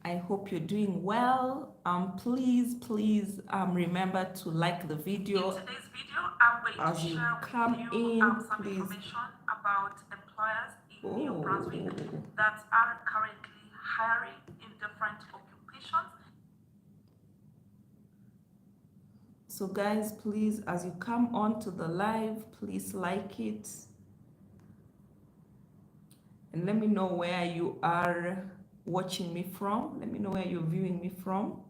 I hope you're doing well. Please remember to like the video. In today's video, I'm going to share with you some information about employers in New Brunswick that are currently hiring in different occupations. So guys, please, as you come on to the live, please like it. And let me know where you are watching me from. Let me know where you're viewing me from.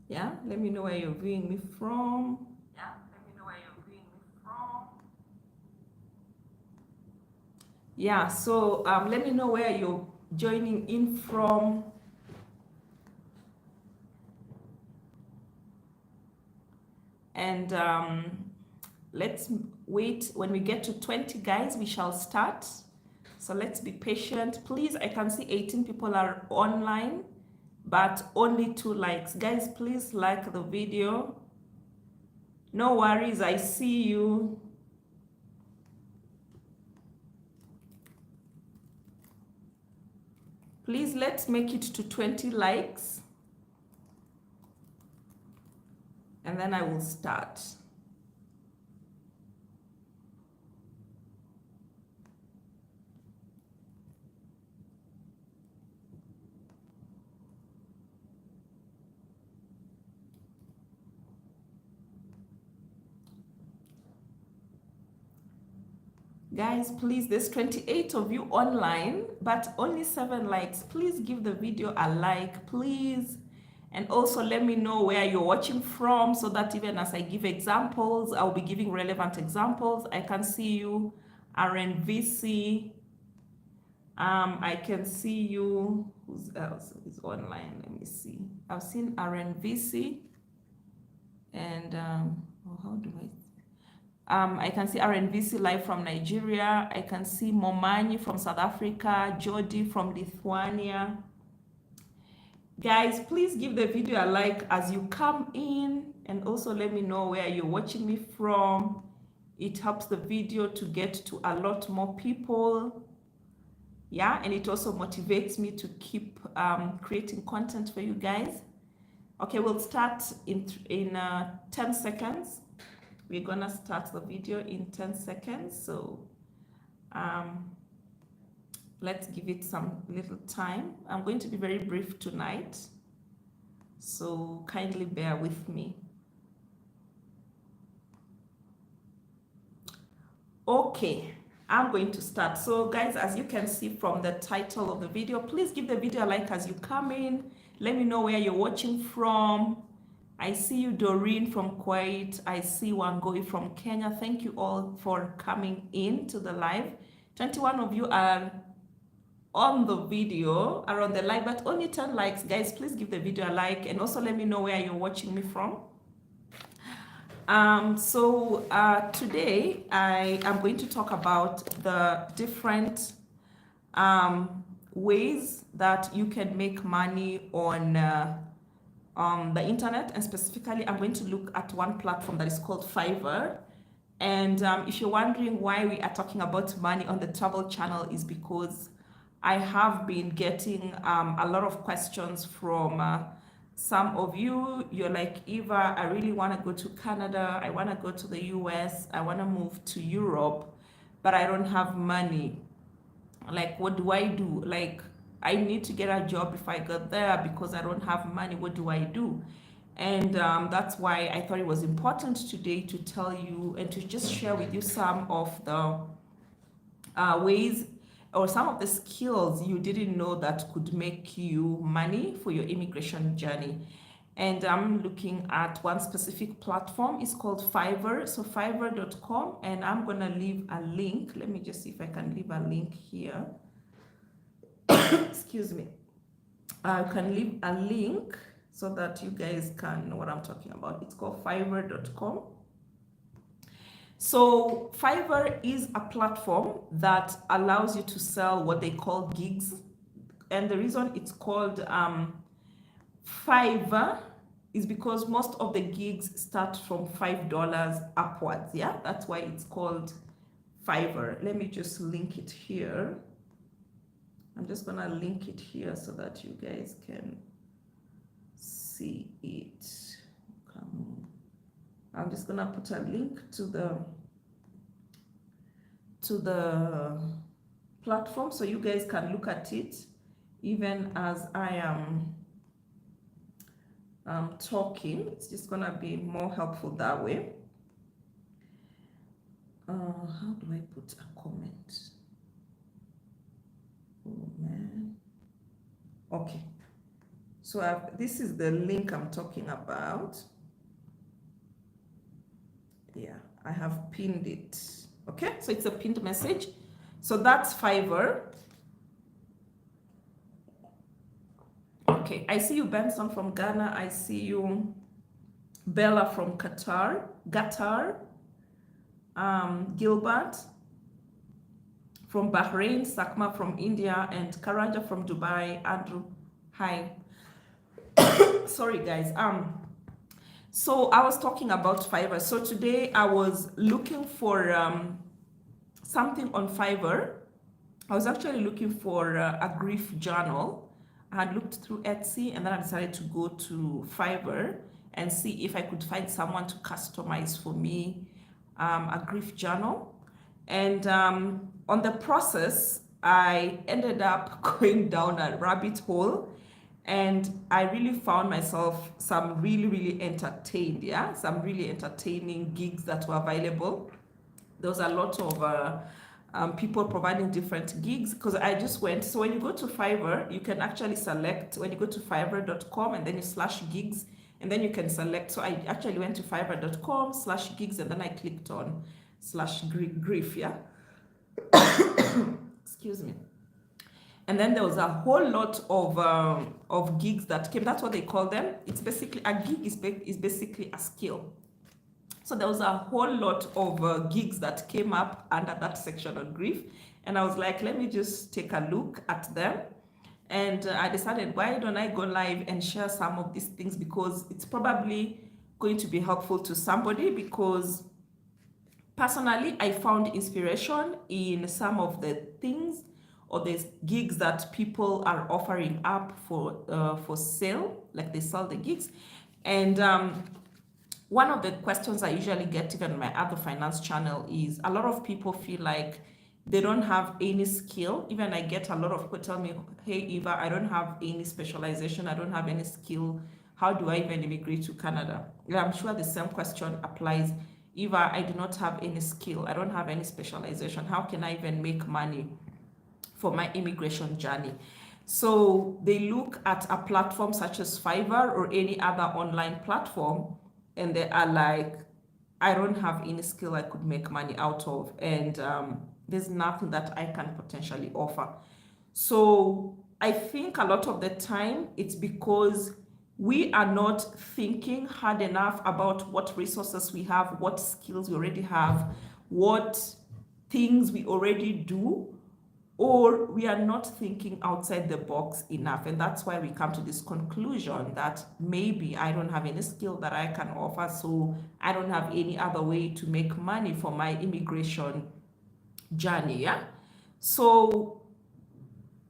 Yeah, let me know where you're viewing me from. Yeah, let me know where you're viewing me from. Yeah, so let me know where you're joining in from. And let's wait. When we get to 20 guys, we shall start. So let's be patient. Please, I can see 18 people are online, but only 2 likes. Guys, please like the video. No worries, I see you. Please, let's make it to 20 likes. And then I will start. Guys, please, there's 28 of you online, but only 7 likes. Please give the video a like, please. And also let me know where you're watching from so that even as I give examples, I'll be giving relevant examples. I can see you, RNVC. I can see you. Who else is online? Let me see. I've seen RNVC. And how do I can see RNVC live from Nigeria. I can see Momani from South Africa, Jody from Lithuania. Guys, please give the video a like as you come in, and also let me know where you're watching me from. It helps the video to get to a lot more people. Yeah, and it also motivates me to keep creating content for you guys. Okay, we'll start in 10 seconds. We're gonna start the video in 10 seconds. So let's give it some little time. I'm going to be very brief tonight, so kindly bear with me. Okay, I'm going to start. So guys, as you can see from the title of the video, please give the video a like as you come in. Let me know where you're watching from. I see you, Doreen from Kuwait. I see Wangoi from Kenya. Thank you all for coming in to the live. 21 of you are on the video, are on the live, but only 10 likes. Guys, please give the video a like, and also let me know where you're watching me from. Today I am going to talk about the different ways that you can make money on the internet, and specifically I'm going to look at one platform that is called Fiverr. And if you're wondering why we are talking about money on the travel channel, is because I have been getting a lot of questions from some of you. You're like, Eva, I really want to go to Canada, I want to go to the US, I want to move to Europe, but I don't have money. Like, what do I do? Like, I need to get a job if I get there because I don't have money. What do I do? And that's why I thought it was important today to tell you and to just share with you some of the ways or some of the skills you didn't know that could make you money for your immigration journey. And I'm looking at one specific platform. It's called Fiverr. So fiverr.com, and I'm gonna leave a link. Let me just see if I can leave a link here. Excuse me. I can leave a link so that you guys can know what I'm talking about. It's called fiverr.com. So Fiverr is a platform that allows you to sell what they call gigs. And the reason it's called Fiverr is because most of the gigs start from $5 upwards. Yeah, that's why it's called Fiverr. Let me just link it here. I'm just gonna link it here so that you guys can see it. Come on. I'm just gonna put a link to the platform so you guys can look at it even as I am talking. It's just gonna be more helpful that way. How do I put a comment? Oh man. Okay. So this is the link I'm talking about. Yeah, I have pinned it. Okay, so it's a pinned message. So that's Fiverr. Okay, I see you, Benson from Ghana. I see you, Bella from Qatar, Gilbert from Bahrain, Sakma from India, and Karanja from Dubai. Andrew, hi. Sorry guys. So I was talking about Fiverr. So today I was looking for something on Fiverr. I was actually looking for a grief journal. I had looked through Etsy and then I decided to go to Fiverr and see if I could find someone to customize for me a grief journal. And on the process, I ended up going down a rabbit hole, and I really found myself some really entertained, yeah, some really entertaining gigs that were available. There was a lot of people providing different gigs because I just went. So when you go to Fiverr, you can actually select, when you go to fiverr.com and then you /gigs, and then you can select. So I actually went to fiverr.com /gigs and then I clicked on /grief, yeah. Excuse me. And then there was a whole lot of gigs that came. That's what they call them. It's basically, a gig is basically a skill. So there was a whole lot of gigs that came up under that section on grief. And I was like, let me just take a look at them. And I decided, why don't I go live and share some of these things, because it's probably going to be helpful to somebody, because personally, I found inspiration in some of the things or the gigs that people are offering up for sale, like they sell the gigs. And one of the questions I usually get, even on my other finance channel, is a lot of people feel like they don't have any skill. Even I get a lot of people tell me, hey Eva, I don't have any specialization, I don't have any skill. How do I even immigrate to Canada? Yeah, I'm sure the same question applies. Eva, I do not have any skill, I don't have any specialization. How can I even make money for my immigration journey? So they look at a platform such as Fiverr or any other online platform, and they are like, I don't have any skill I could make money out of, and there's nothing that I can potentially offer. So I think a lot of the time it's because we are not thinking hard enough about what resources we have, what skills we already have, what things we already do, or we are not thinking outside the box enough. And that's why we come to this conclusion that maybe I don't have any skill that I can offer, so I don't have any other way to make money for my immigration journey, yeah? So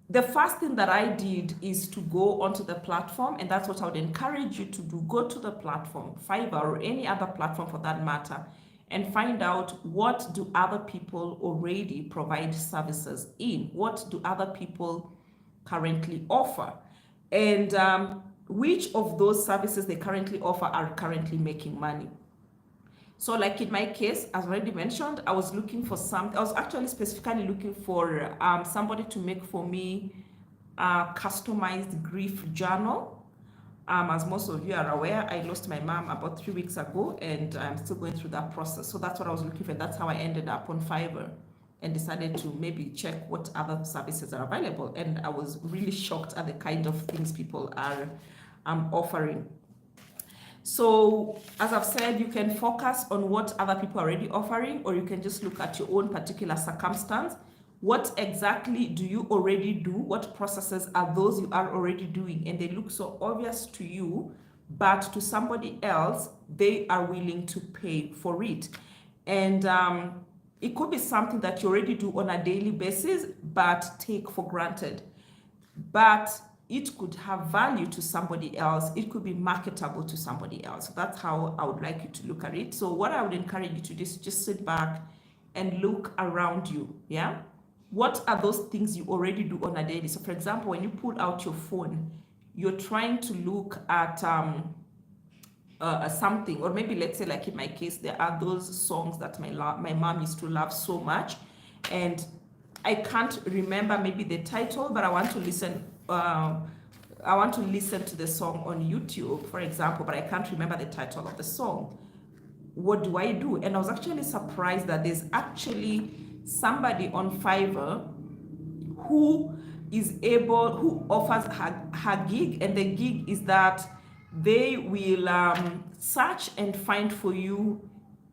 the first thing that I did is to go onto the platform, and that's what I would encourage you to do. Go to the platform, Fiverr or any other platform for that matter, and find out, what do other people already provide services in? What do other people currently offer? And which of those services they currently offer are currently making money? So like in my case, as already mentioned, I was looking for I was actually specifically looking for somebody to make for me a customized grief journal. As most of you are aware, I lost my mom about 3 weeks ago, and I'm still going through that process. So that's what I was looking for. That's how I ended up on Fiverr and decided to maybe check what other services are available. And I was really shocked at the kind of things people are offering. So as I've said, you can focus on what other people are already offering, or you can just look at your own particular circumstance. What exactly do you already do? What processes are those you are already doing? And they look so obvious to you, but to somebody else, they are willing to pay for it. And it could be something that you already do on a daily basis, but take for granted. But it could have value to somebody else. It could be marketable to somebody else. So that's how I would like you to look at it. So what I would encourage you to do is just sit back and look around you. Yeah. What are those things you already do on a daily? So for example, when you pull out your phone, you're trying to look at something, or maybe let's say like in my case, there are those songs that my mom used to love so much, and I can't remember maybe the title, but I want to listen. I want to listen to the song on YouTube, for example, but I can't remember the title of the song. What do I do? And I was actually surprised that there's actually somebody on Fiverr who offers her gig, and the gig is that they will search and find for you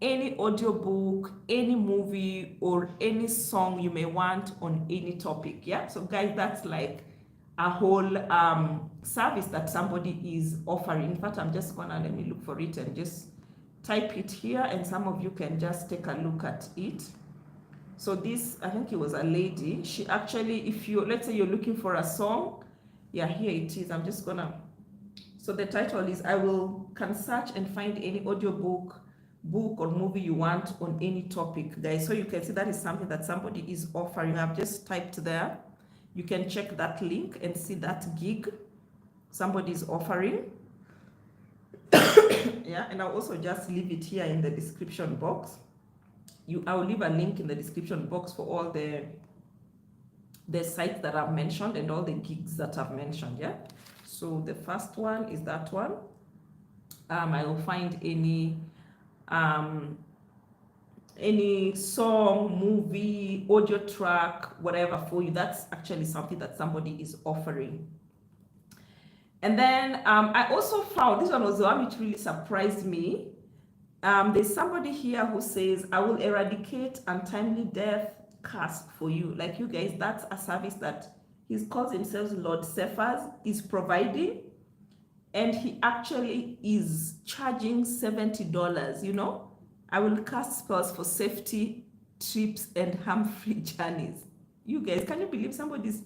any audiobook, any movie, or any song you may want on any topic. Yeah, so guys, that's like a whole service that somebody is offering. In fact, I'm just gonna, let me look for it and just type it here, and some of you can just take a look at it. So this, I think it was a lady. She actually, if you, let's say you're looking for a song, yeah, here it is. I'm just gonna, so the title is, can search and find any audiobook, book, or movie you want on any topic, guys. So you can see that is something that somebody is offering. I've just typed there. You can check that link and see that gig somebody is offering. Yeah, and I'll also just leave it here in the description box. I'll leave a link in the description box for all the sites that I've mentioned and all the gigs that I've mentioned. Yeah, so the first one is that one. I will find any song, movie, audio track, whatever for you. That's actually something that somebody is offering. And then I also found, this one was the one which really surprised me. There's somebody here who says, I will eradicate untimely death curse for you. Like, you guys, that's a service that he calls himself Lord Cephas is providing, and he actually is charging $70. You know, I will cast spells for safety trips and harm-free journeys. You guys, can you believe somebody's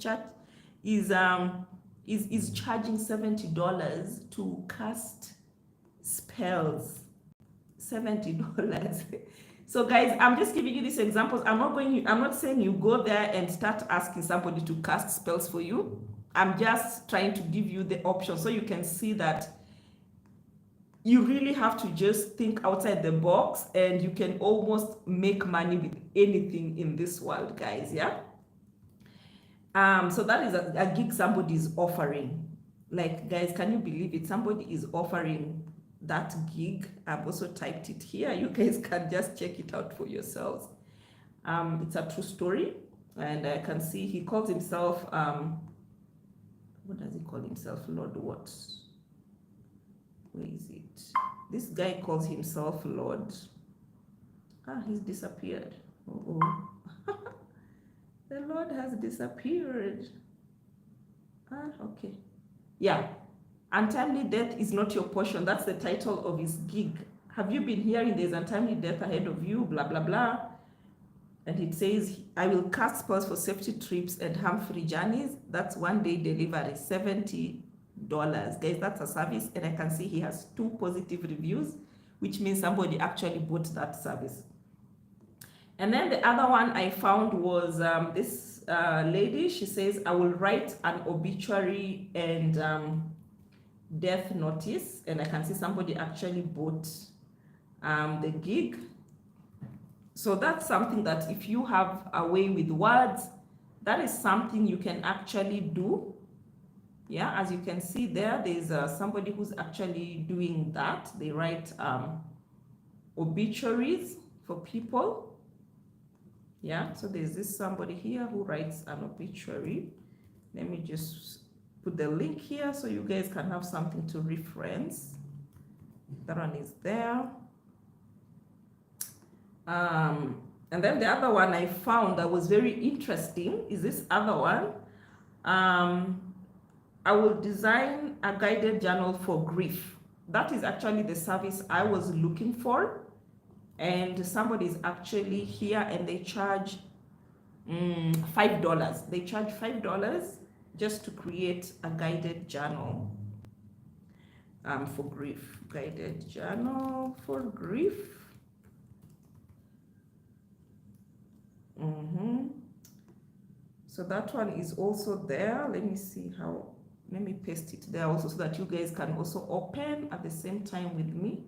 is charging $70 to cast spells? $70. So guys, I'm just giving you these examples. I'm not saying you go there and start asking somebody to cast spells for you. I'm just trying to give you the option so you can see that you really have to just think outside the box, and you can almost make money with anything in this world, guys. Yeah. So that is a gig somebody is offering. Like, guys, can you believe it? Somebody is offering that gig. I've also typed it here. You guys can just check it out for yourselves. It's a true story, and I can see he calls himself what does he call himself? Lord what? Where is it? This guy calls himself Lord. He's disappeared. The Lord has disappeared. Okay. Yeah. Untimely death is not your portion. That's the title of his gig. Have you been hearing there's untimely death ahead of you? Blah, blah, blah. And it says, I will cast spells for safety trips and harm-free journeys. That's one day delivery, $70. Guys, that's a service. And I can see he has 2 positive reviews, which means somebody actually bought that service. And then the other one I found was this lady. She says, I will write an obituary and death notice. And I can see somebody actually bought the gig. So that's something that if you have a way with words, that is something you can actually do. Yeah, as you can see there, there's somebody who's actually doing that. They write obituaries for people. Yeah, so there's this somebody here who writes an obituary. Let me just put the link here so you guys can have something to reference. That one is there. And then the other one I found that was very interesting is this other one. I will design a guided journal for grief. That is actually the service I was looking for. and somebody is actually here and they charge $5. They charge $5 just to create a guided journal for grief. Guided journal for grief. So that one is also there. Let me see how, let me paste it there also so that you guys can also open at the same time with me.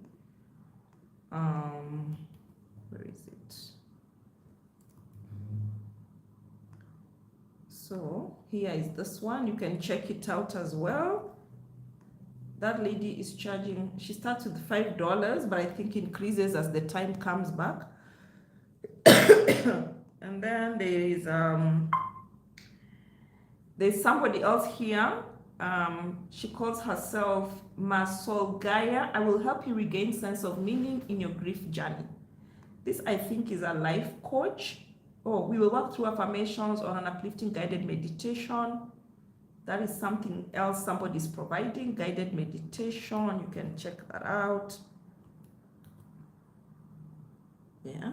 Where is it? So here is this one. You can check it out as well. That lady is charging, she starts with $5, but I think increases as the time comes back. And then there's somebody else here. She calls herself Masol Gaia. I will help you regain sense of meaning in your grief journey. This, I think, is a life coach. Oh, we will work through affirmations or an uplifting guided meditation. That is something else somebody is providing, guided meditation. You can check that out. Yeah.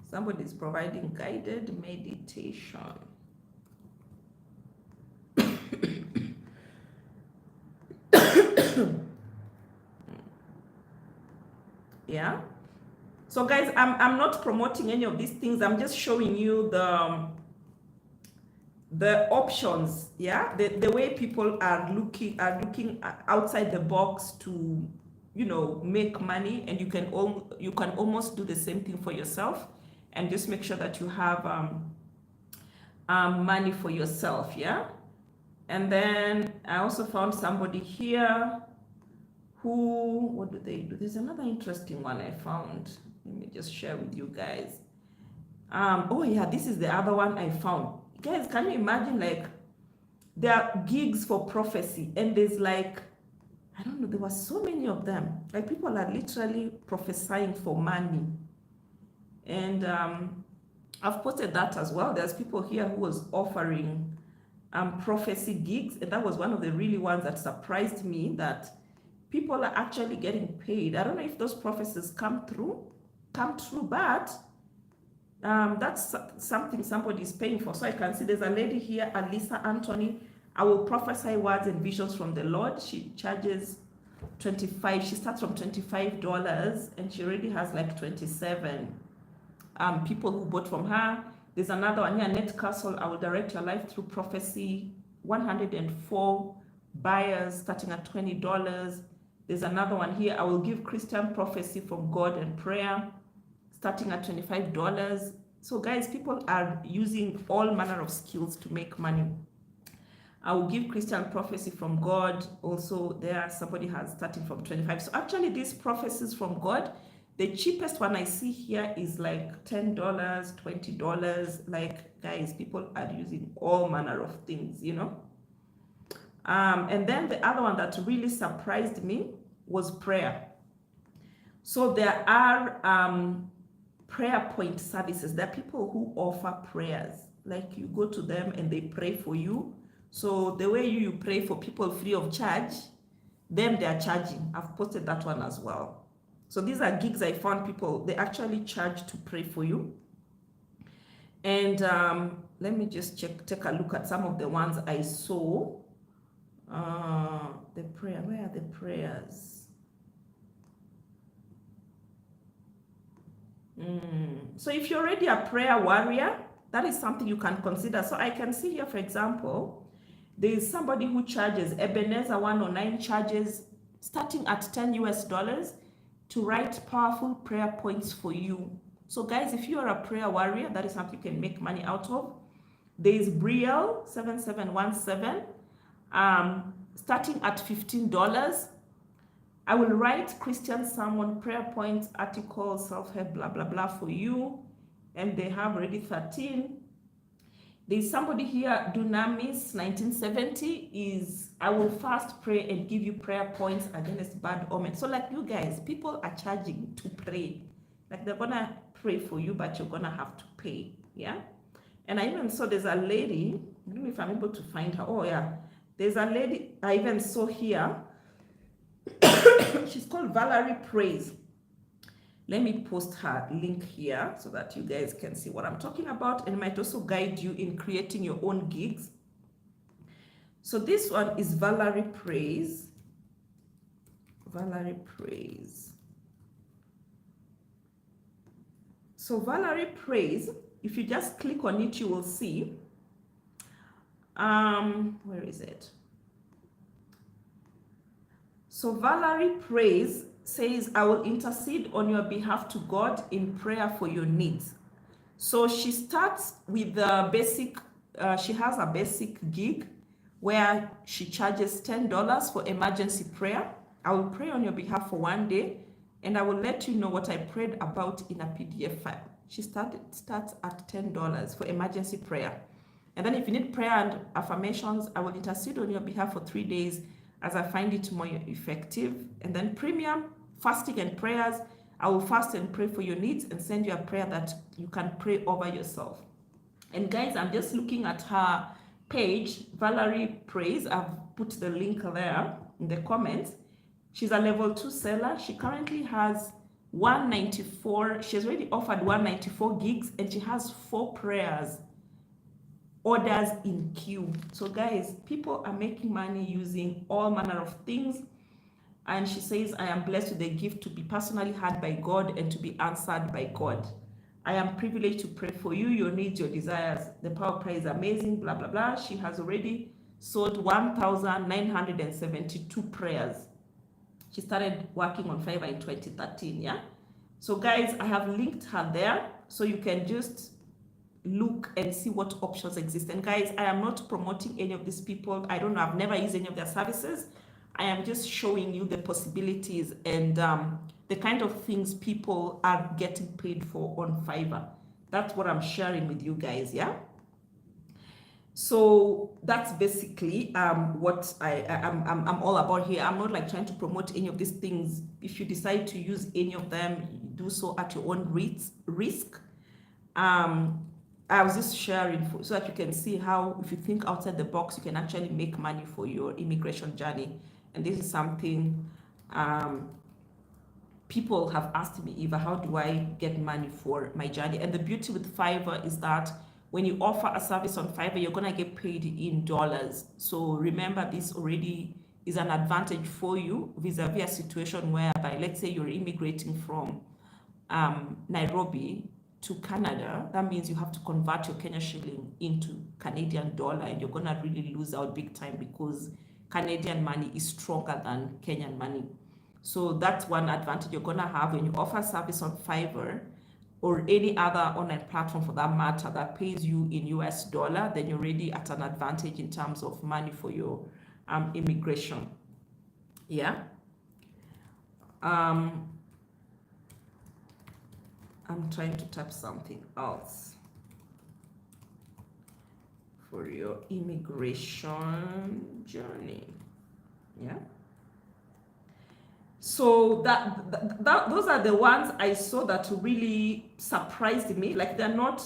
Somebody is providing guided meditation. Yeah. So guys, I'm not promoting any of these things. I'm just showing you the options. Yeah, the way people are looking outside the box to, you know, make money, and you can almost do the same thing for yourself, and just make sure that you have money for yourself. Yeah. And then I also found somebody here who, what do they do? There's another interesting one I found. Let me just share with you guys. Oh yeah, this is the other one I found. Guys, can you imagine, like, there are gigs for prophecy, and there's like, I don't know, there were so many of them. Like, people are literally prophesying for money. And I've posted that as well. There's people here who was offering prophecy gigs, and that was one of the really ones that surprised me, that people are actually getting paid. I don't know if those prophecies come true, but that's something somebody is paying for. So I can see there's a lady here, Alisa Anthony. I will prophesy words and visions from the Lord. She charges 25. She starts from $25, and she already has like 27 people who bought from her. There's another one here, Net Castle. I will direct your life through prophecy. 104 buyers starting at $20. There's another one here. I will give Christian prophecy from God and prayer, starting at $25. So guys, people are using all manner of skills to make money. I will give Christian prophecy from God. Also, there somebody has starting from 25. So actually, these prophecies from God, the cheapest one I see here is like $10, $20. Like, guys, people are using all manner of things, you know. And then the other one that really surprised me was prayer. So there are prayer point services. There are people who offer prayers. Like, you go to them and they pray for you. So the way you pray for people free of charge, them they are charging. I've posted that one as well. So these are gigs I found. People, they actually charge to pray for you. And let me just take a look at some of the ones I saw. The prayer, where are the prayers? So if you're already a prayer warrior, that is something you can consider. So I can see here, for example, there is somebody who charges, Ebenezer 109 charges starting at $10 to write powerful prayer points for you. So guys, if you are a prayer warrior, that is something you can make money out of. There is Brielle 7717, starting at $15. I will write Christian sermon, prayer points, articles, self-help, blah, blah, blah for you. And they have already 13. There's somebody here, Dunamis 1970, is I will fast, pray, and give you prayer points against bad omens. So like, you guys, people are charging to pray. Like, they're gonna pray for you, but you're gonna have to pay. Yeah. And I even saw there's a lady, I don't know if I'm able to find her. Oh yeah, there's a lady I even saw here. She's called Valerie Praise. Let me post her link here so that you guys can see what I'm talking about, and it might also guide you in creating your own gigs. So this one is Valerie Praise. Valerie Praise. So Valerie Praise, if you just click on it, you will see, where is it? So Valerie Praise says, I will intercede on your behalf to God in prayer for your needs. So she starts with the basic, she has a basic gig where she charges $10 for emergency prayer. I will pray on your behalf for 1 day, and I will let you know what I prayed about in a PDF file. She starts at $10 for emergency prayer. And then if you need prayer and affirmations, I will intercede on your behalf for 3 days as I find it more effective. And then premium, fasting and prayers. I will fast and pray for your needs and send you a prayer that you can pray over yourself. And guys, I'm just looking at her page, Valerie Praise. I've put the link there in the comments. She's a level 2 seller. She currently has 194. She has already offered 194 gigs, and she has 4 prayers orders in queue. So guys, people are making money using all manner of things. And she says, I am blessed with the gift to be personally heard by God and to be answered by God. I am privileged to pray for you, your needs, your desires. The power of prayer is amazing, blah, blah, blah. She has already sold 1,972 prayers. She started working on Fiverr in 2013, yeah? So guys, I have linked her there, so you can just look and see what options exist. And guys, I am not promoting any of these people. I don't know, I've never used any of their services. I am just showing you the possibilities and the kind of things people are getting paid for on Fiverr. That's what I'm sharing with you guys, yeah? So that's basically what I'm all about here. I'm not like trying to promote any of these things. If you decide to use any of them, do so at your own risk. I was just sharing so that you can see how, if you think outside the box, you can actually make money for your immigration journey. And this is something people have asked me, Eva, how do I get money for my journey? And the beauty with Fiverr is that when you offer a service on Fiverr, you're gonna get paid in dollars. So remember, this already is an advantage for you vis-a-vis a situation whereby, let's say you're immigrating from Nairobi to Canada. That means you have to convert your Kenya shilling into Canadian dollar, and you're gonna really lose out big time because Canadian money is stronger than Kenyan money. So that's one advantage you're gonna have when you offer service on Fiverr or any other online platform for that matter that pays you in US dollar. Then you're already at an advantage in terms of money for your immigration. Yeah. I'm trying to type something else for your immigration journey. Yeah. So those are the ones I saw that really surprised me. Like, they're not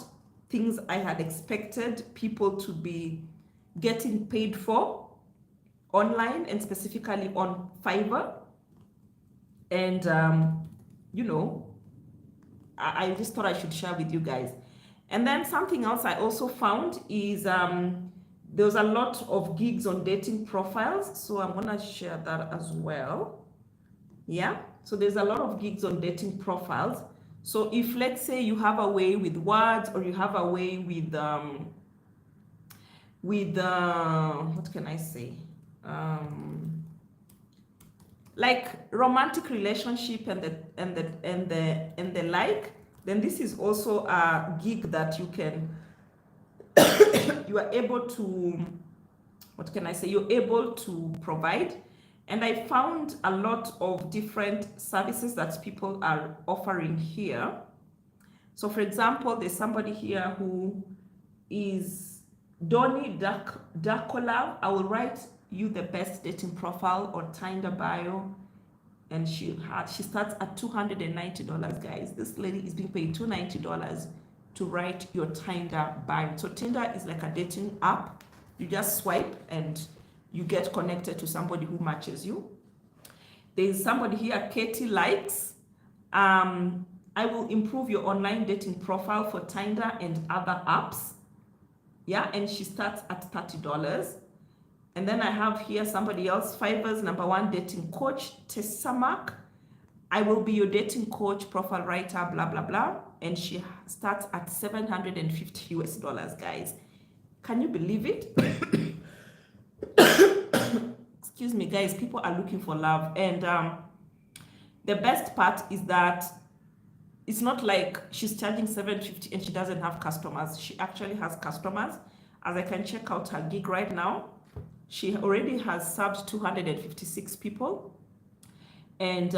things I had expected people to be getting paid for online, and specifically on Fiverr. And you know, I just thought I should share with you guys. And then something else I also found is there was a lot of gigs on dating profiles, so I'm gonna share that as well. Yeah, so there's a lot of gigs on dating profiles. So if, let's say, you have a way with words, or you have a way with what can I say, like romantic relationship and the like, then this is also a gig that you can you are able to, what can I say, you're able to provide. And I found a lot of different services that people are offering here. So for example, there's somebody here who is Donnie Dakolab. I will write you the best dating profile or Tinder bio. And she starts at $290, guys. This lady is being paid $290 to write your Tinder bio. So Tinder is like a dating app. You just swipe and you get connected to somebody who matches you. There's somebody here, Katie Likes. I will improve your online dating profile for Tinder and other apps. Yeah, and she starts at $30. And then I have here somebody else, Fiverr's #1 dating coach, Tessamak. I will be your dating coach, profile writer, blah, blah, blah. And she starts at $750, guys. Can you believe it? Excuse me, guys, people are looking for love. And the best part is that it's not like she's charging $750 and she doesn't have customers. She actually has customers. As I can check out her gig right now, she already has served 256 people. And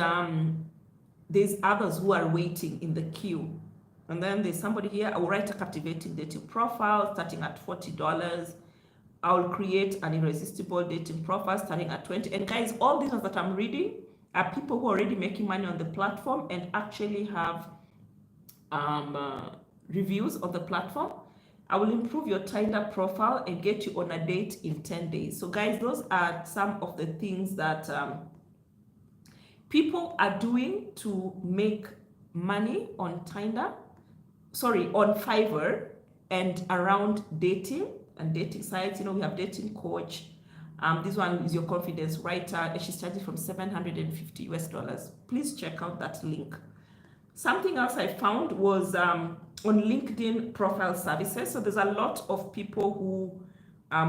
there's others who are waiting in the queue. And then there's somebody here, I will write a captivating dating profile starting at $40. I will create an irresistible dating profile starting at $20. And guys, all these ones that I'm reading are people who are already making money on the platform and actually have reviews of the platform. I will improve your Tinder profile and get you on a date in 10 days. So guys, those are some of the things that people are doing to make money on Tinder, on Fiverr and around dating and dating sites. You know, we have dating coach. This one is your confidence writer, and she started from $750. Please check out that link. Something else I found was on LinkedIn profile services. So there's a lot of people who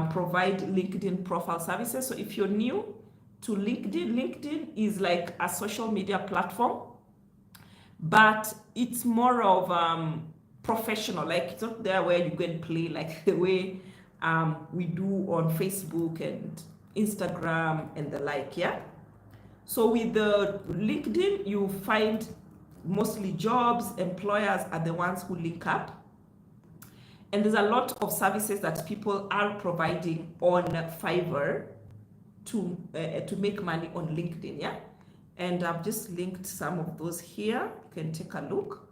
provide LinkedIn profile services. So if you're new to LinkedIn, LinkedIn is like a social media platform, but it's more of professional. Like, it's not there where you go and play like the way we do on Facebook and Instagram and the like, yeah? So with the LinkedIn, you find mostly jobs, employers are the ones who link up. And there's a lot of services that people are providing on Fiverr to make money on LinkedIn, yeah? And I've just linked some of those here. You can take a look.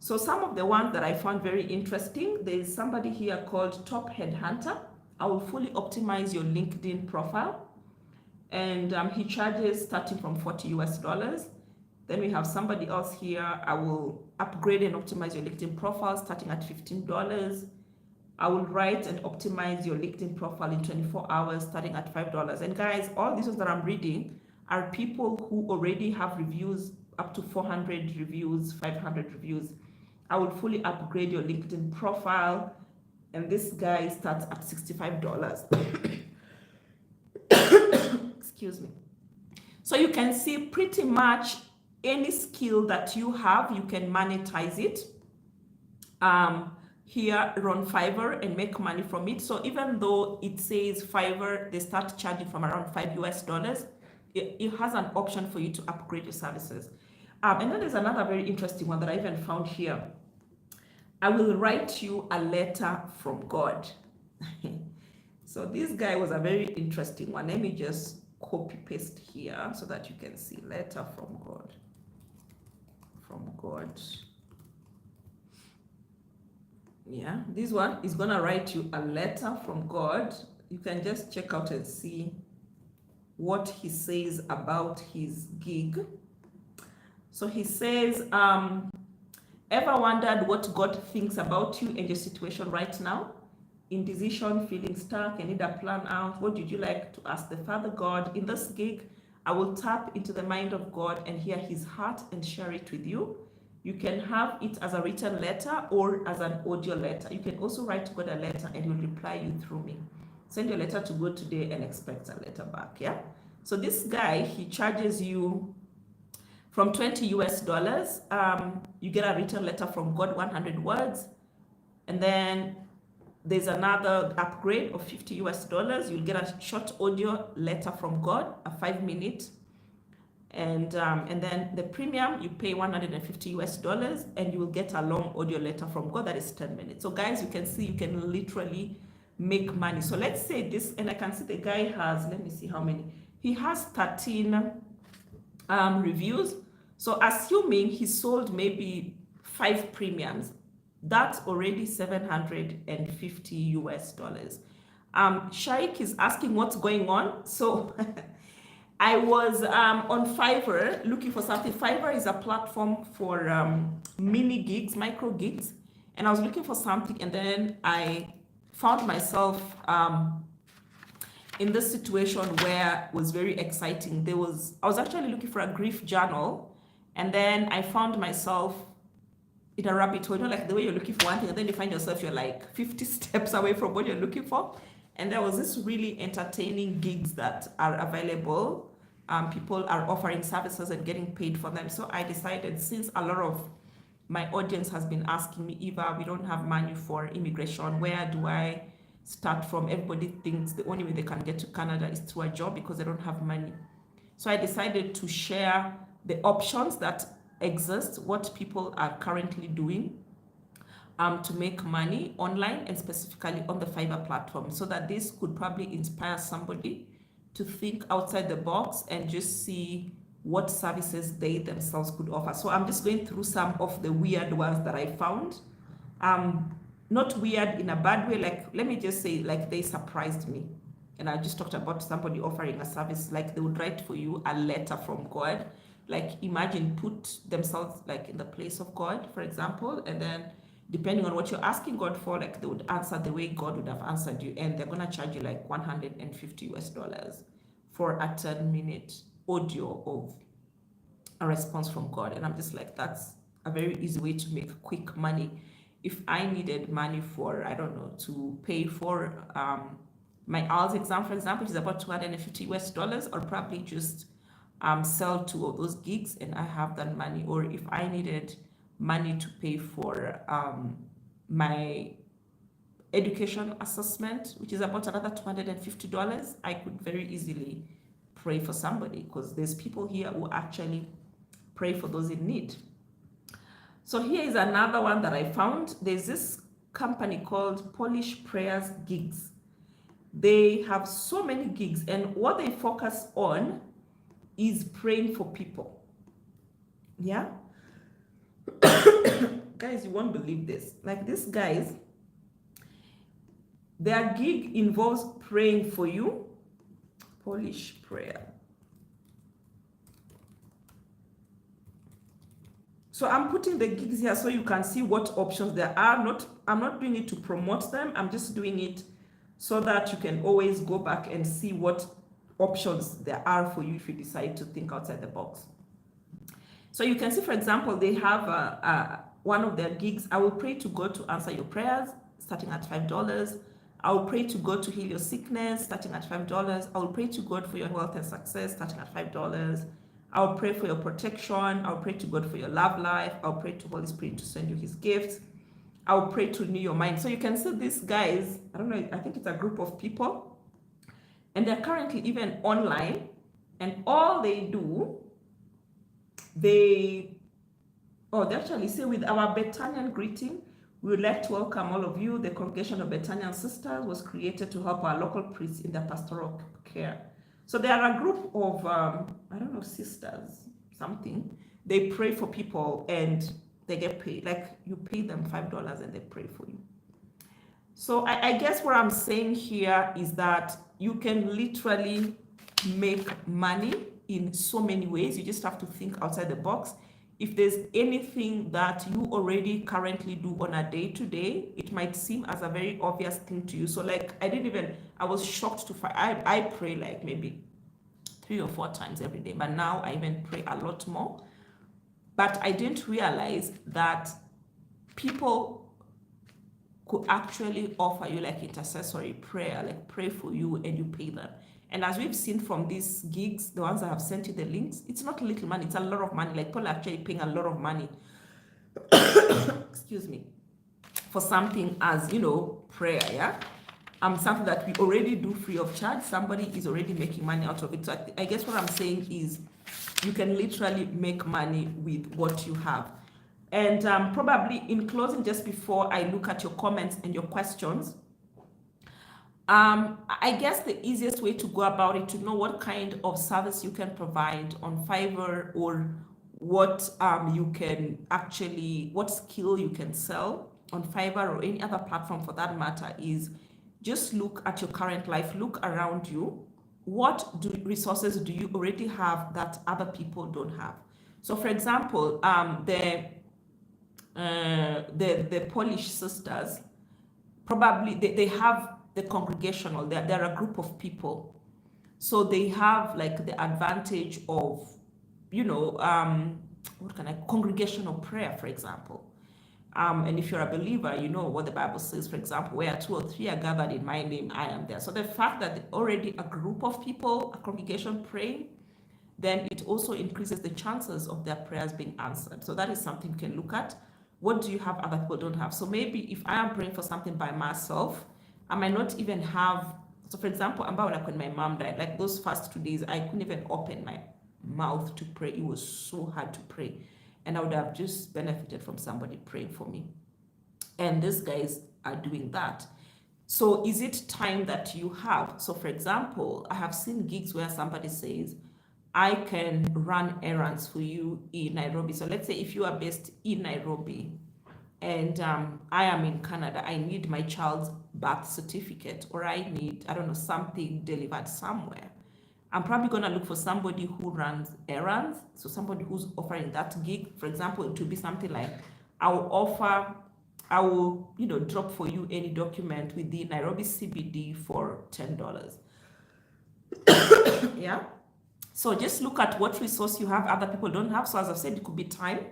So some of the ones that I found very interesting, there's somebody here called Top Headhunter. I will fully optimize your LinkedIn profile. And he charges starting from $40. Then we have somebody else here. I will upgrade and optimize your LinkedIn profile starting at $15. I will write and optimize your LinkedIn profile in 24 hours starting at $5. And guys, all these ones that I'm reading are people who already have reviews up to 400 reviews, 500 reviews. I will fully upgrade your LinkedIn profile. And this guy starts at $65. Excuse me. So you can see pretty much any skill that you have, you can monetize it here on Fiverr and make money from it. So even though it says Fiverr, they start charging from around $5, it has an option for you to upgrade your services. And then there's another very interesting one that I even found here. I will write you a letter from God. So this guy was a very interesting one. Let me just copy paste here so that you can see letter from God. From God. Yeah, this one is gonna write you a letter from God. You can just check out and see what he says about his gig. So he says, ever wondered what God thinks about you and your situation right now? Indecision, feeling stuck, and need a plan out. What did you like to ask the Father God? In this gig, I will tap into the mind of God and hear his heart and share it with you. You can have it as a written letter or as an audio letter. You can also write God a letter and he'll reply you through me. Send your letter to God today and expect a letter back, yeah? So this guy, he charges you from $20. You get a written letter from God, 100 words. And then there's another upgrade of $50. You'll get a short audio letter from God, a 5-minute. And then the premium, you pay $150 and you will get a long audio letter from God that is 10 minutes. So guys, you can see you can literally make money. So let's say this, and I can see the guy has, let me see how many. He has 13 reviews. So assuming he sold maybe 5 premiums, that's already $750. Shaik is asking what's going on. So I was on Fiverr looking for something. Fiverr is a platform for mini gigs, micro gigs, and I was looking for something, and then I found myself in this situation where it was very exciting. I was actually looking for a grief journal, and then I found myself in a rabbit hole. You know, like the way you're looking for one thing, and then you find yourself you're like 50 steps away from what you're looking for. And there was this really entertaining gigs that are available. People are offering services and getting paid for them. So I decided, since a lot of my audience has been asking me, Eva, we don't have money for immigration. Where do I start from? Everybody thinks the only way they can get to Canada is through a job because they don't have money. So I decided to share the options that exist, what people are currently doing to make money online, and specifically on the Fiverr platform, so that this could probably inspire somebody to think outside the box and just see what services they themselves could offer. So I'm just going through some of the weird ones that I found. Not weird in a bad way, like, let me just say, like, they surprised me. And I just talked about somebody offering a service, like they would write for you a letter from God. Like, imagine, put themselves like in the place of God, for example, and then depending on what you're asking God for, like they would answer the way God would have answered you, and they're gonna charge you like $150 for a 10-minute audio of a response from God. And I'm just like, that's a very easy way to make quick money. If I needed money for, I don't know, to pay for my IELTS exam, for example, which is about $250, or probably just sell 2 of those gigs and I have that money. Or if I needed money to pay for my education assessment, which is about another $250, I could very easily pray for somebody, because there's people here who actually pray for those in need. So here is another one that I found. There's this company called Polish Prayers Gigs. They have so many gigs, and what they focus on is praying for people. Yeah. Guys, you won't believe this. Like, these guys, their gig involves praying for you. Polish prayer. So I'm putting the gigs here so you can see what options there are. I'm not doing it to promote them. I'm just doing it so that you can always go back and see what options there are for you if you decide to think outside the box. So you can see, for example, they have one of their gigs. I will pray to God to answer your prayers, starting at $5. I will pray to God to heal your sickness, starting at $5. I will pray to God for your health and success, starting at $5. I will pray for your protection. I will pray to God for your love life. I will pray to Holy Spirit to send you his gifts. I will pray to renew your mind. So you can see these guys, I don't know, I think it's a group of people, and they're currently even online, and all they do, they actually say, with our Bethanian greeting, we would like to welcome all of you. The congregation of Bethanian sisters was created to help our local priests in their pastoral care. So they are a group of, I don't know, sisters, something. They pray for people and they get paid. Like, you pay them $5 and they pray for you. So I guess what I'm saying here is that you can literally make money in so many ways. You just have to think outside the box. If there's anything that you already currently do on a day-to-day, it might seem as a very obvious thing to you. So like, I was shocked to find, I pray like maybe 3 or 4 times every day, but now I even pray a lot more. But I didn't realize that people could actually offer you like intercessory prayer, like pray for you and you pay them. And as we've seen from these gigs, the ones I have sent you the links, it's not little money, it's a lot of money. Like, people are actually paying a lot of money, excuse me, for something as, prayer, yeah? Something that we already do free of charge. Somebody is already making money out of it. So I guess what I'm saying is you can literally make money with what you have. And probably in closing, just before I look at your comments and your questions, I guess the easiest way to go about it, to know what kind of service you can provide on Fiverr, or what you can actually, what skill you can sell on Fiverr or any other platform for that matter, is just look at your current life, look around you, what resources do you already have that other people don't have? So, for example, the Polish sisters, probably they have the congregational, they're a group of people. So they have like the advantage of, what can I, congregational prayer, for example. And if you're a believer, you know what the Bible says, for example, where two or three are gathered in my name, I am there. So the fact that already a group of people, a congregation praying, then it also increases the chances of their prayers being answered. So that is something you can look at. What do you have other people don't have? So maybe if I am praying for something by myself, I might not even have. So for example, about like when my mom died, like those first 2 days, I couldn't even open my mouth to pray. It was so hard to pray. And I would have just benefited from somebody praying for me. And these guys are doing that. So is it time that you have? So for example, I have seen gigs where somebody says, I can run errands for you in Nairobi. So let's say if you are based in Nairobi and I am in Canada, I need my child's birth certificate, or I need, I don't know, something delivered somewhere. I'm probably going to look for somebody who runs errands. So somebody who's offering that gig. For example, it would be something like, I will, drop for you any document with the Nairobi CBD for $10. Yeah. So just look at what resource you have other people don't have. So as I've said, it could be time.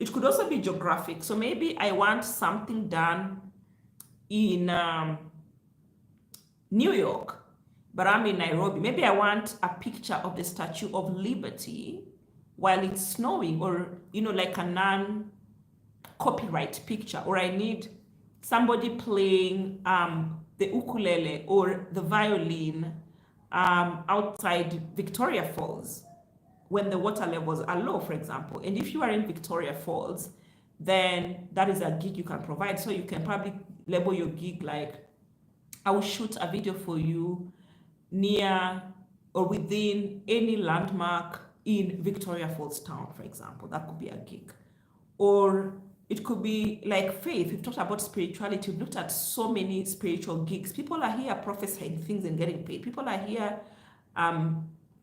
It could also be geographic. So maybe I want something done in New York, but I'm in Nairobi. Maybe I want a picture of the Statue of Liberty while it's snowing, or, like a non-copyright picture, or I need somebody playing the ukulele or the violin outside Victoria Falls when the water levels are low, for example. And if you are in Victoria Falls, then that is a gig you can provide. So you can probably label your gig like, I will shoot a video for you near or within any landmark in Victoria Falls town, for example. That could be a gig. Or it could be like faith. We've talked about spirituality. We've looked at so many spiritual gigs. People are here prophesying things and getting paid. People are here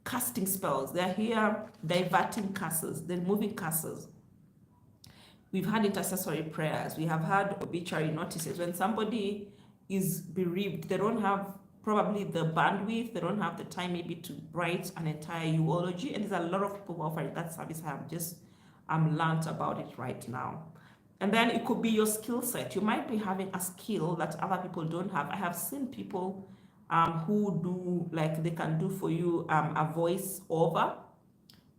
casting spells. They're here diverting curses. They're moving curses. We've had intercessory prayers. We have had obituary notices. When somebody is bereaved, they don't have probably the bandwidth, they don't have the time maybe to write an entire eulogy. And there's a lot of people who offer that service. I have just learned about it right now. And then it could be your skill set. You might be having a skill that other people don't have. I have seen people who do, like, they can do for you a voice over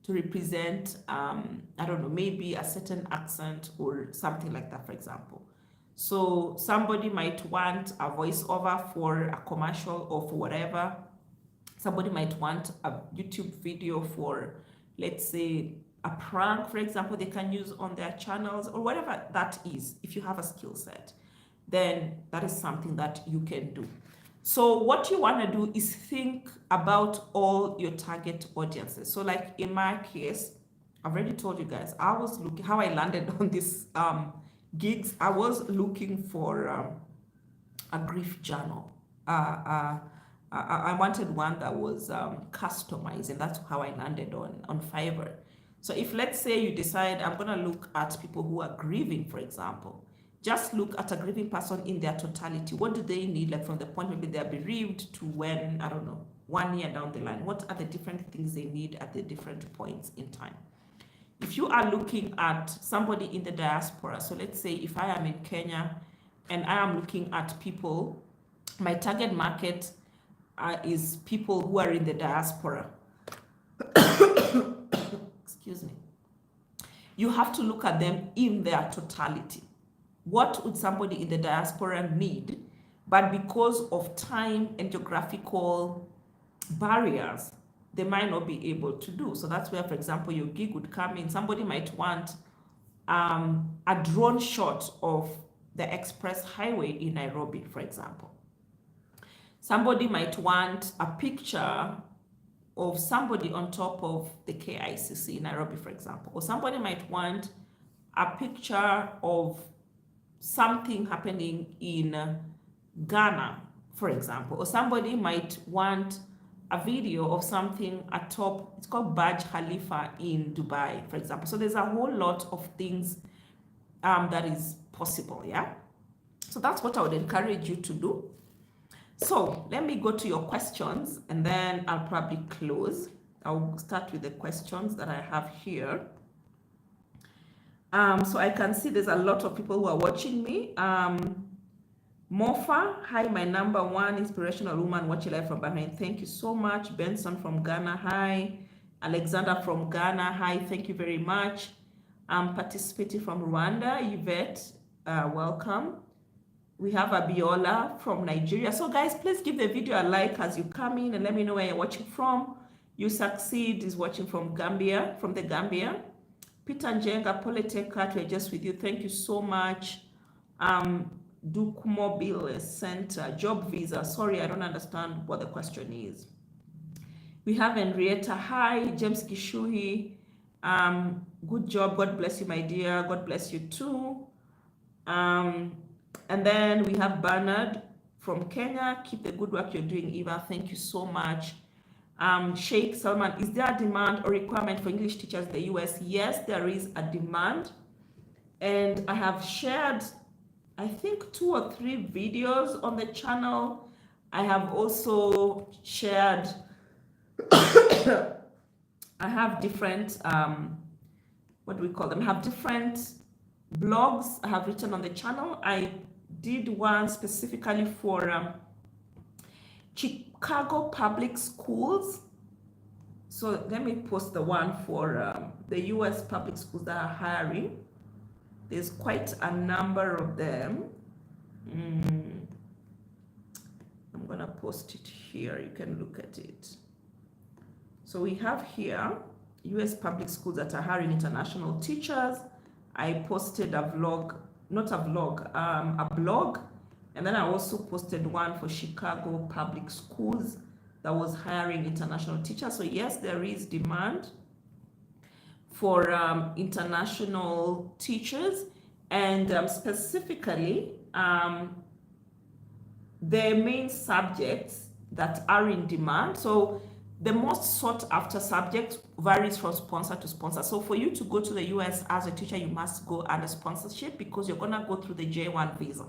to represent, I don't know, maybe a certain accent or something like that, for example. So somebody might want a voiceover for a commercial or for whatever. Somebody might want a YouTube video for, let's say, a prank, for example, they can use on their channels, or whatever that is. If you have a skill set, then that is something that you can do. So what you want to do is think about all your target audiences. So like in my case, I've already told you guys, I was looking, how I landed on this gigs. I was looking for a grief journal. I wanted one that was customized, and that's how I landed on Fiverr. So if, let's say, you decide, I'm going to look at people who are grieving, for example, just look at a grieving person in their totality. What do they need, like from the point maybe they're bereaved to when, I don't know, 1 year down the line? What are the different things they need at the different points in time? If you are looking at somebody in the diaspora, so let's say if I am in Kenya and I am looking at people, my target market is people who are in the diaspora. Excuse me. You have to look at them in their totality. What would somebody in the diaspora need? But because of time and geographical barriers, they might not be able to do. So that's where, for example, your gig would come in. Somebody might want a drone shot of the express highway in Nairobi, for example. Somebody might want a picture of somebody on top of the KICC in Nairobi, for example. Or somebody might want a picture of something happening in Ghana, for example. Or somebody might want a video of something atop, it's called Burj Khalifa in Dubai, for example. So there's a whole lot of things that is possible, yeah? So that's what I would encourage you to do. So let me go to your questions and then I'll probably close. I'll start with the questions that I have here. So I can see there's a lot of people who are watching me. Mofa, hi, my number one inspirational woman watching live from Bahrain. Thank you so much. Benson from Ghana, hi. Alexander from Ghana, hi, thank you very much. Participating from Rwanda, Yvette, welcome. We have Abiola from Nigeria. So guys, please give the video a like as you come in and let me know where you're watching from. You Succeed is watching from Gambia, from the Gambia. Peter Njenga, Polytech, we're just with you. Thank you so much. Duke Mobile Center, job visa. Sorry, I don't understand what the question is. We have Henrietta, hi. James Kishui, good job. God bless you, my dear. God bless you too. And then we have Bernard from Kenya. Keep the good work you're doing, Eva. Thank you so much. Sheikh Salman, is there a demand or requirement for English teachers in the US? Yes, there is a demand. And I have shared, I think, 2 or 3 videos on the channel. I have also shared, I have different, what do we call them? I have different blogs I have written on the channel. I did one specifically for Chicago public schools. So let me post the one for the US public schools that are hiring. There's quite a number of them. I'm gonna post it here. You can look at it. So we have here US public schools that are hiring international teachers. I posted a vlog, not a vlog, a blog. And then I also posted one for Chicago public schools that was hiring international teachers. So yes, there is demand for international teachers, and specifically the main subjects that are in demand. So the most sought after subject varies from sponsor to sponsor. So for you to go to the US as a teacher, you must go under sponsorship because you're gonna go through the J1 visa.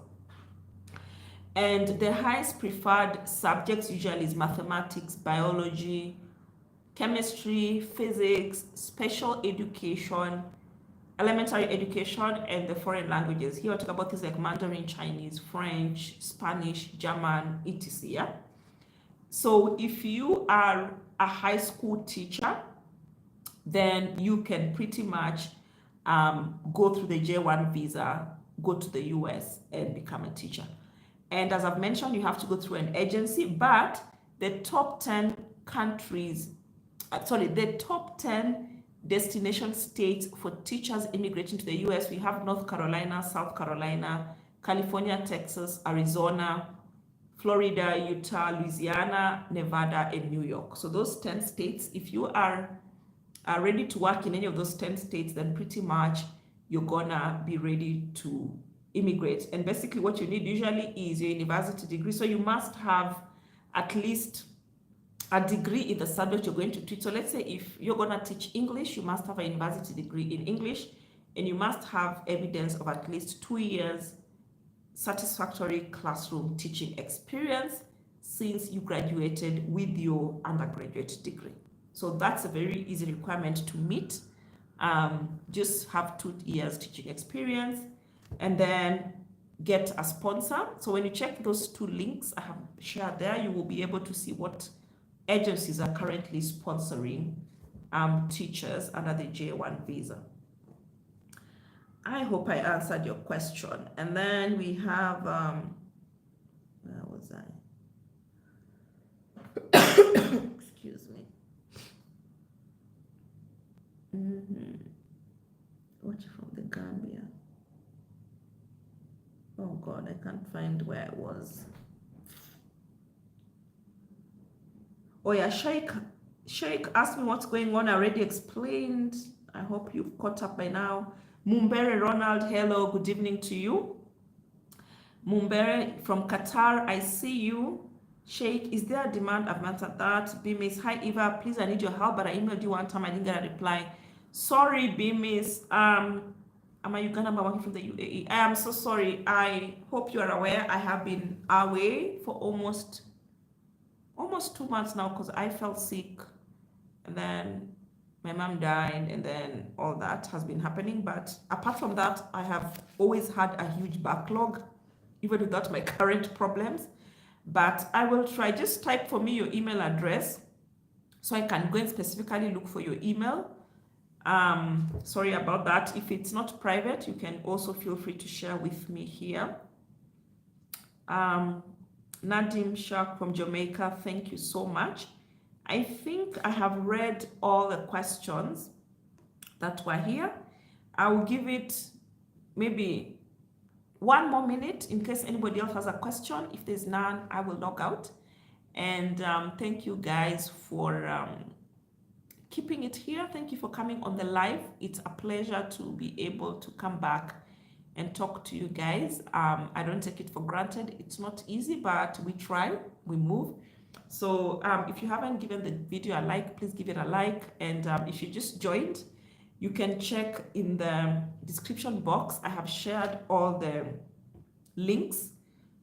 And the highest preferred subjects usually is mathematics, biology, chemistry, physics, special education, elementary education, and the foreign languages. Here I talk about things like Mandarin, Chinese, French, Spanish, German, etc. Yeah? So if you are a high school teacher, then you can pretty much go through the J1 visa, go to the US and become a teacher. And as I've mentioned, you have to go through an agency, but the top 10 countries, the top 10 destination states for teachers immigrating to the US, we have North Carolina, South Carolina, California, Texas, Arizona, Florida, Utah, Louisiana, Nevada, and New York. So those 10 states, if you are ready to work in any of those 10 states, then pretty much you're gonna be ready to immigrate. And basically what you need usually is your university degree. So you must have at least a degree in the subject you're going to teach. So let's say if you're gonna teach English, you must have a university degree in English, and you must have evidence of at least 2 years satisfactory classroom teaching experience since you graduated with your undergraduate degree. So that's a very easy requirement to meet. Just have 2 years teaching experience, and then get a sponsor. So when you check those 2 links I have shared there, you will be able to see what agencies are currently sponsoring teachers under the J1 visa. I hope I answered your question. And then we have, where was I? Excuse me. Watch from the Gambia. Oh God, I can't find where it was. Oh yeah, Sheikh asked me what's going on. I already explained. I hope you've caught up by now. Mumbere Ronald, hello, good evening to you. Mumbere from Qatar, I see you. Sheikh, is there a demand? I've answered that. Bemis, hi Eva, please I need your help, but I emailed you one time, I didn't get a reply. Sorry, Bemis. I'm a Ugandan but working from the UAE. I am so sorry. I hope you are aware I have been away for almost 2 months now because I fell sick and then my mom died and then all that has been happening. But apart from that, I have always had a huge backlog, even without my current problems. But I will try. Just type for me your email address so I can go and specifically look for your email. Sorry about that. If it's not private, you can also feel free to share with me here. Nadim Shak from Jamaica, thank you so much. I think I have read all the questions that were here. I will give it maybe 1 more minute in case anybody else has a question. If there's none, I will log out. And thank you guys for keeping it here. Thank you for coming on the live. It's a pleasure to be able to come back and talk to you guys. I don't take it for granted. It's not easy, but we try, we move. So if you haven't given the video a like, please give it a like. And if you just joined, you can check in the description box. I have shared all the links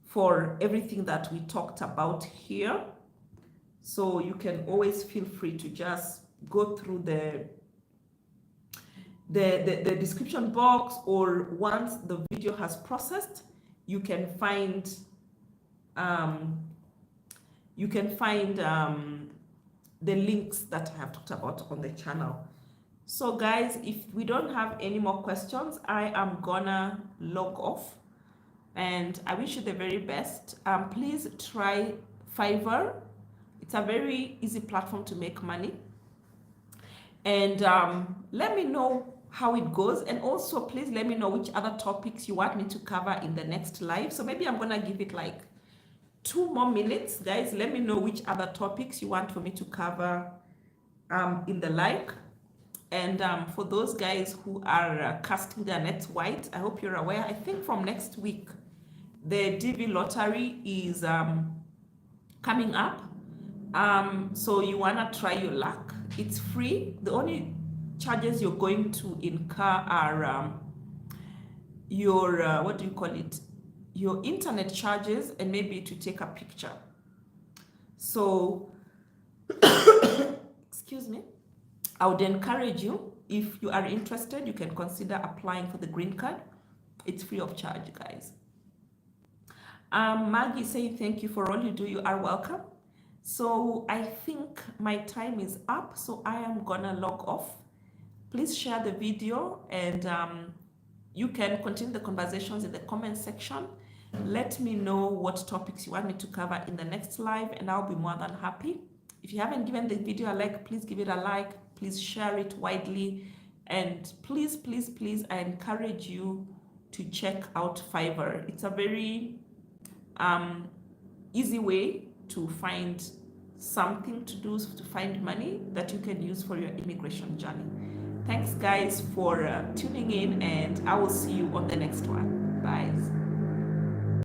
for everything that we talked about here. So you can always feel free to just go through the description box, or once the video has processed, you can find the links that I have talked about on the channel. So guys, if we don't have any more questions, I am gonna log off and I wish you the very best. Please try Fiverr. It's a very easy platform to make money. And let me know how it goes, and also please let me know which other topics you want me to cover in the next live. So maybe I'm gonna give it like 2 more minutes. Guys, let me know which other topics you want for me to cover in the live. And for those guys who are casting their nets wide, I hope you're aware, I think from next week the DV lottery is coming up. So you wanna try your luck. It's free. The only charges you're going to incur are your what do you call it, your internet charges, and maybe to take a picture. So excuse me, I would encourage you, if you are interested, you can consider applying for the green card. It's free of charge, guys. Maggie saying thank you for all you do. You are welcome. So I think my time is up, so I am gonna log off. Please share the video, and you can continue the conversations in the comment section. Let me know what topics you want me to cover in the next live, and I'll be more than happy. If you haven't given the video a like, please give it a like. Please share it widely, and please, please, please, I encourage you to check out Fiverr. It's a very easy way to find something to do, to find money that you can use for your immigration journey. Thanks guys for tuning in, and I will see you on the next one. Bye.